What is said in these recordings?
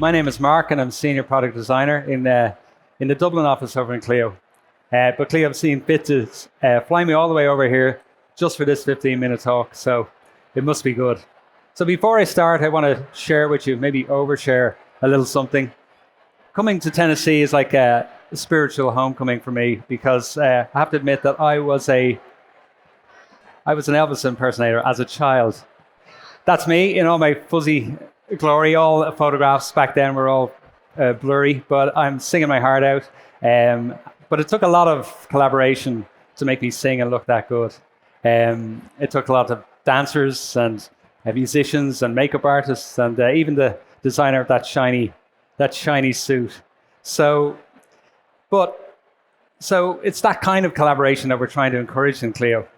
My name is Mark, and I'm Senior Product Designer in the Dublin office over in Clio. But Clio have seen fit to fly me all the way over here just for this 15-minute talk, so it must be good. So before I start, I want to share with you, maybe overshare a little something. Coming to Tennessee is like a spiritual homecoming for me, because I have to admit that I was an Elvis impersonator as a child. That's me in all my fuzzy glory. All photographs back then were all blurry, but I'm singing my heart out. But it took a lot of collaboration to make me sing and look that good. It took a lot of dancers and musicians and makeup artists and even the designer of that shiny suit. So it's that kind of collaboration that we're trying to encourage in Clio.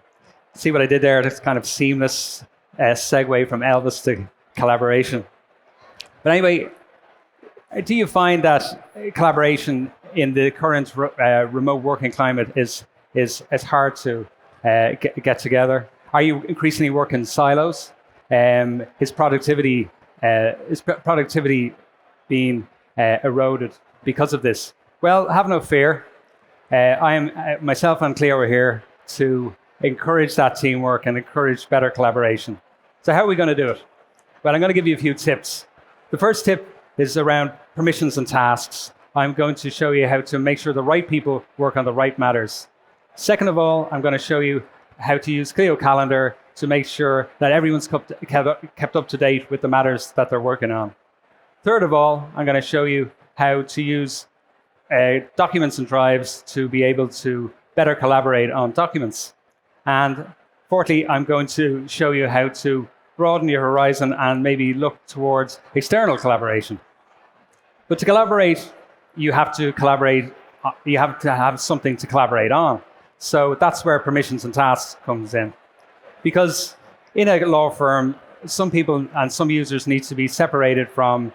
See what I did there? This kind of seamless segue from Elvis to collaboration. But anyway, do you find that collaboration in the current remote working climate is hard to get together? Are you increasingly working in silos? Is productivity being eroded because of this? Well, have no fear. I am myself and Clio are here to encourage that teamwork and encourage better collaboration. So how are we going to do it? Well, I'm going to give you a few tips. The first tip is around permissions and tasks. I'm going to show you how to make sure the right people work on the right matters. Second of all, I'm going to show you how to use Clio Calendar to make sure that everyone's kept up to date with the matters that they're working on. Third of all, I'm going to show you how to use documents and drives to be able to better collaborate on documents. And fourthly, I'm going to show you how to broaden your horizon and maybe look towards external collaboration. But to collaborate, you have to have something to collaborate on. So that's where permissions and tasks comes in. Because in a law firm, some people and some users need to be separated from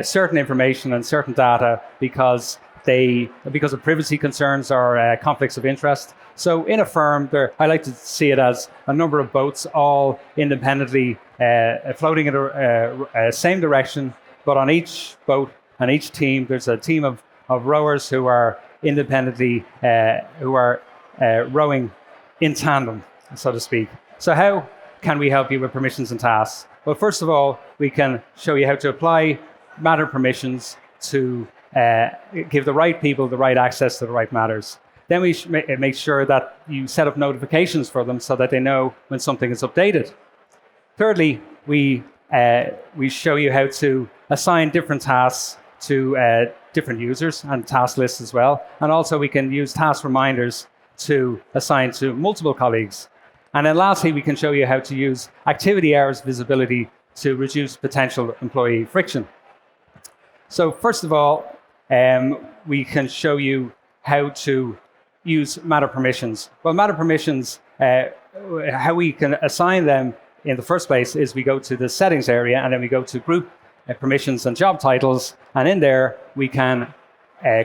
certain information and certain data because of privacy concerns or conflicts of interest. So in a firm, I like to see it as a number of boats all independently floating in a same direction, but on each boat and each team, there's a team of rowers who are independently rowing in tandem, so to speak. So how can we help you with permissions and tasks? Well, first of all, we can show you how to apply matter permissions to give the right people the right access to the right matters. Then we make sure that you set up notifications for them so that they know when something is updated. Thirdly, we show you how to assign different tasks to different users and task lists as well. And also we can use task reminders to assign to multiple colleagues. And then lastly, we can show you how to use activity hours visibility to reduce potential employee friction. So first of all, we can show you how to use matter permissions. Well, matter permissions, how we can assign them in the first place is we go to the settings area and then we go to group permissions and job titles. And in there, we can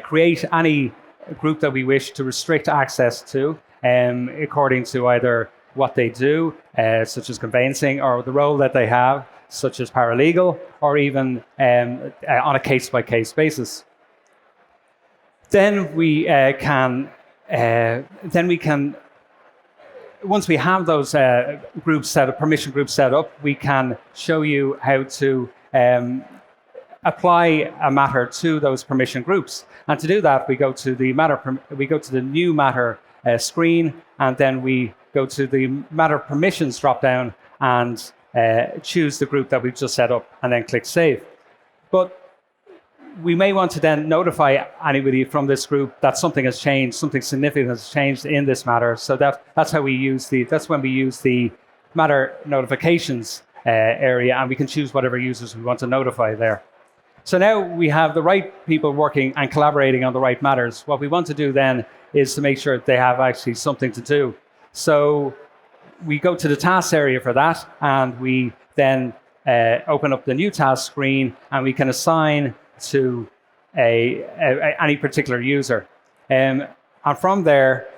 create any group that we wish to restrict access to according to either what they do, such as conveyancing, or the role that they have, such as paralegal, or even on a case-by-case basis. Then we can, once we have those permission groups set up, we can show you how to apply a matter to those permission groups. And to do that, we go to the new matter screen, and then we go to the matter permissions drop-down and choose the group that we've just set up, and then click Save. But we may want to then notify anybody from this group that something has changed, something significant has changed in this matter. So that's when we use the matter notifications area, and we can choose whatever users we want to notify there. So now we have the right people working and collaborating on the right matters. What we want to do then is to make sure they have actually something to do. So we go to the tasks area for that, and we then open up the new task screen, and we can assign to any particular user. And from there,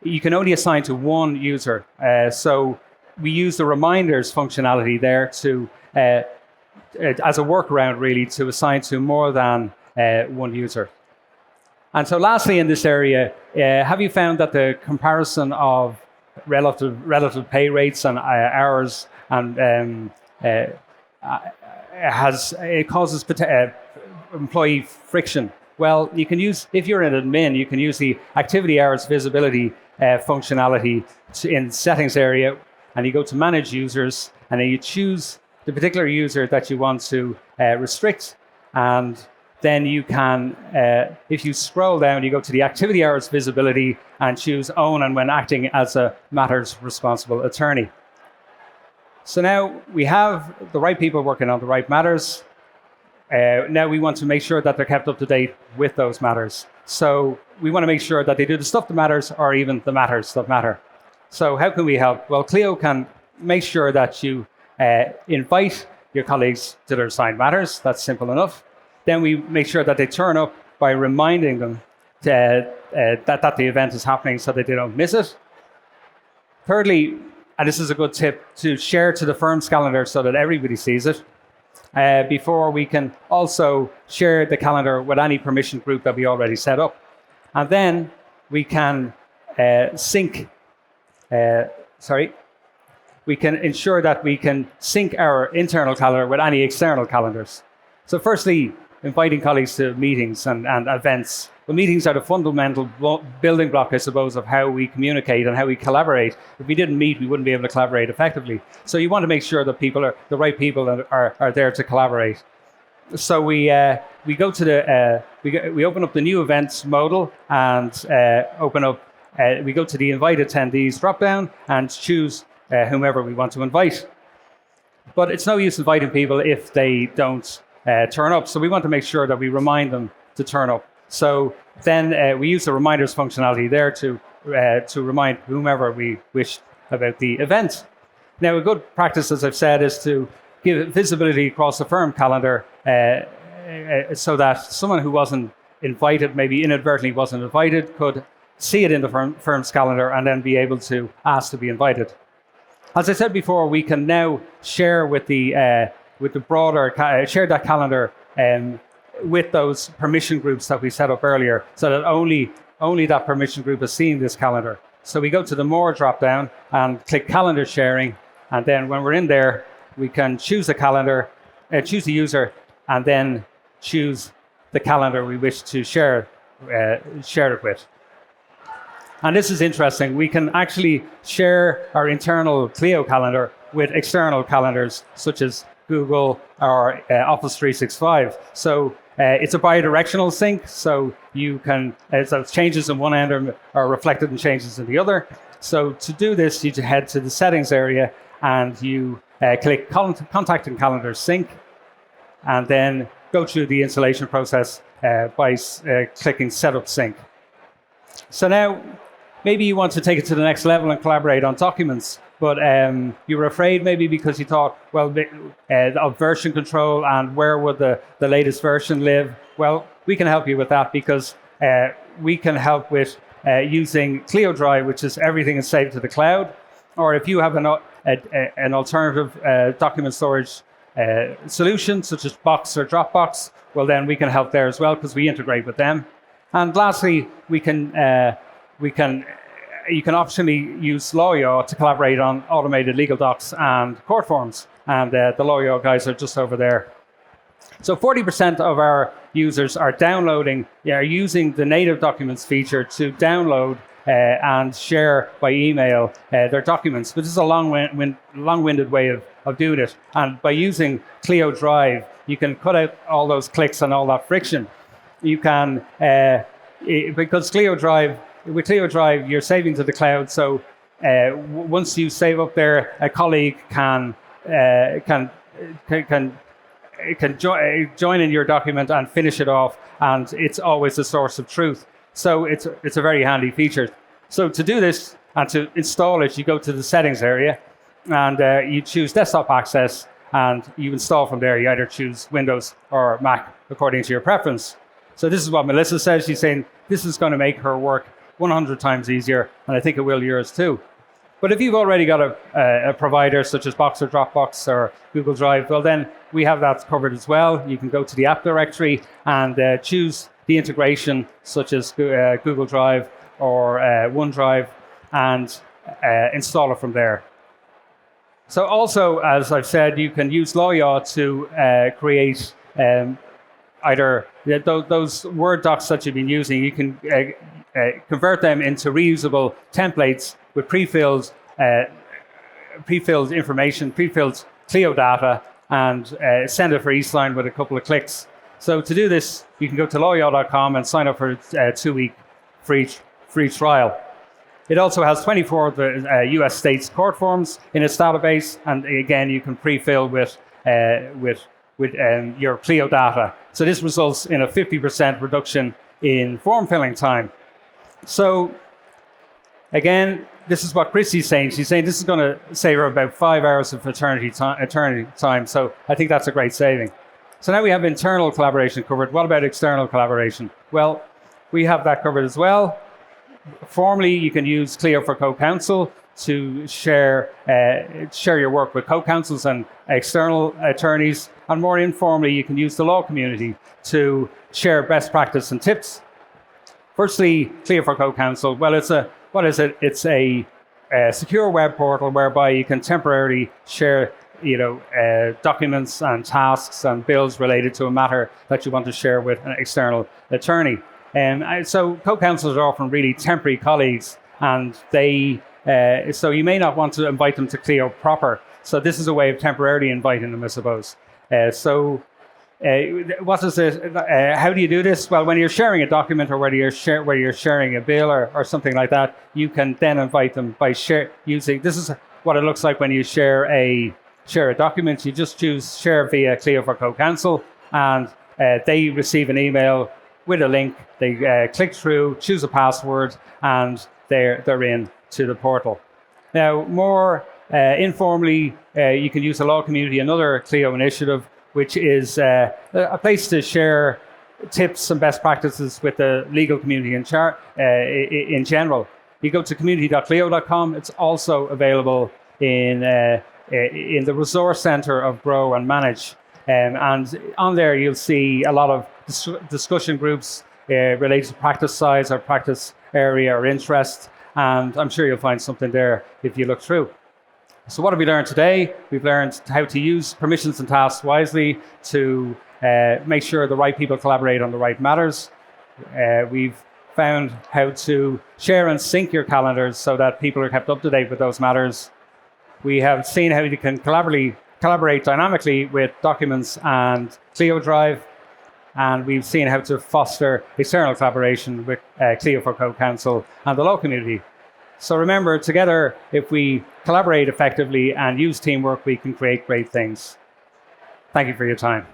you can only assign to one user. So we use the reminders functionality there to as a workaround really to assign to more than one user. And so lastly in this area, have you found that the comparison of relative pay rates and hours and it causes employee friction? Well, you can use, if you're an admin, you can use the activity hours visibility functionality in settings area, and you go to manage users, and then you choose the particular user that you want to restrict, and then you can, if you scroll down, you go to the activity hours visibility and choose own and when acting as a matters responsible attorney. So now we have the right people working on the right matters. Now we want to make sure that they're kept up to date with those matters. So we want to make sure that they do the stuff that matters or even the matters that matter. So how can we help? Well, Clio can make sure that you invite your colleagues to their assigned matters. That's simple enough. Then we make sure that they turn up by reminding them that the event is happening so that they don't miss it. Thirdly, and this is a good tip, to share to the firm's calendar so that everybody sees it. Before we can also share the calendar with any permission group that we already set up. And then we can we can ensure that we can sync our internal calendar with any external calendars. So firstly, inviting colleagues to meetings and events. Well, meetings are the fundamental building block, I suppose, of how we communicate and how we collaborate. If we didn't meet, we wouldn't be able to collaborate effectively. So you want to make sure that the right people are there to collaborate. So we go to we open up the new events modal and we go to the invite attendees dropdown and choose whomever we want to invite. But it's no use inviting people if they don't turn up. So we want to make sure that we remind them to turn up. So then we use the reminders functionality there to remind whomever we wish about the event. Now, a good practice, as I've said, is to give visibility across the firm calendar so that someone who wasn't invited, maybe inadvertently wasn't invited, could see it in the firm's calendar and then be able to ask to be invited. As I said before, we can now share with the broader, share that calendar with those permission groups that we set up earlier, so that only that permission group is seeing this calendar. So we go to the More drop-down and click Calendar Sharing, and then when we're in there, we can choose the calendar, choose the user, and then choose the calendar we wish to share it with. And this is interesting. We can actually share our internal Clio calendar with external calendars, such as Google or Office 365. So it's a bidirectional sync, so you can, so changes in one end are reflected in changes in the other. So to do this, you head to the settings area and you click Contact and Calendar Sync, and then go through the installation process by clicking Setup Sync. So now, maybe you want to take it to the next level and collaborate on documents, but you were afraid maybe because you thought, well, of version control and where would the latest version live? Well, we can help you with that because we can help with using Clio Drive, which is everything is saved to the cloud. Or if you have an alternative document storage solution, such as Box or Dropbox, well, then we can help there as well because we integrate with them. And lastly, you can optionally use Law to collaborate on automated legal docs and court forms. And the Law guys are just over there. So 40% of our users are using the native documents feature to download and share by email their documents. But this is a long-winded way of doing it. And by using Clio Drive, you can cut out all those clicks and all that friction. You can, because with Clio Drive, you're saving to the cloud. So once you save up there, a colleague can join in your document and finish it off, and it's always a source of truth. So it's a very handy feature. So to do this and to install it, you go to the settings area and you choose desktop access, and you install from there. You either choose Windows or Mac according to your preference. So this is what Melissa says. She's saying this is going to make her work 100 times easier, and I think it will yours too. But if you've already got a provider such as Box or Dropbox or Google Drive, well, then we have that covered as well. You can go to the app directory and choose the integration such as Google Drive or OneDrive and install it from there. So also, as I've said, you can use LawYaw to create either those Word docs that you've been using. You can convert them into reusable templates with pre-filled information, pre-filled Clio data, and send it for Eastline with a couple of clicks. So to do this, you can go to lawyaw.com and sign up for a 2-week free trial. It also has 24 of the US states court forms in its database, and again, you can pre-fill with your Clio data. So this results in a 50% reduction in form filling time. So again, this is what Christy's saying. She's saying this is going to save her about 5 hours of eternity time. So I think that's a great saving. So now we have internal collaboration covered. What about external collaboration? Well, we have that covered as well. Formally, you can use Clio for Co-Counsel to share your work with co-counsels and external attorneys. And more informally, you can use the law community to share best practice and tips. Firstly, Clio for Co-Counsel. Well, it's a secure web portal whereby you can temporarily share documents and tasks and bills related to a matter that you want to share with an external attorney. So co-counsels are often really temporary colleagues, and so you may not want to invite them to Clio proper. So this is a way of temporarily inviting them, I suppose. How do you do this? Well, when you're sharing a document or where you're sharing a bill or something like that, you can then invite them by using. This is what it looks like when you share a document. You just choose share via Clio for Co-Counsel, and they receive an email with a link. They click through, choose a password, and they're in to the portal. Now, more informally, you can use the law community, another Clio initiative, which is a place to share tips and best practices with the legal community in general. You go to community.clio.com. It's also available in the resource center of Grow and Manage. And on there, you'll see a lot of discussion groups related to practice size or practice area or interest. And I'm sure you'll find something there if you look through. So what have we learned today? We've learned how to use permissions and tasks wisely to make sure the right people collaborate on the right matters. We've found how to share and sync your calendars so that people are kept up to date with those matters. We have seen how you can collaborate dynamically with documents and Clio Drive. And we've seen how to foster external collaboration with Clio for Co-Counsel and the law community. So remember, together, if we collaborate effectively and use teamwork, we can create great things. Thank you for your time.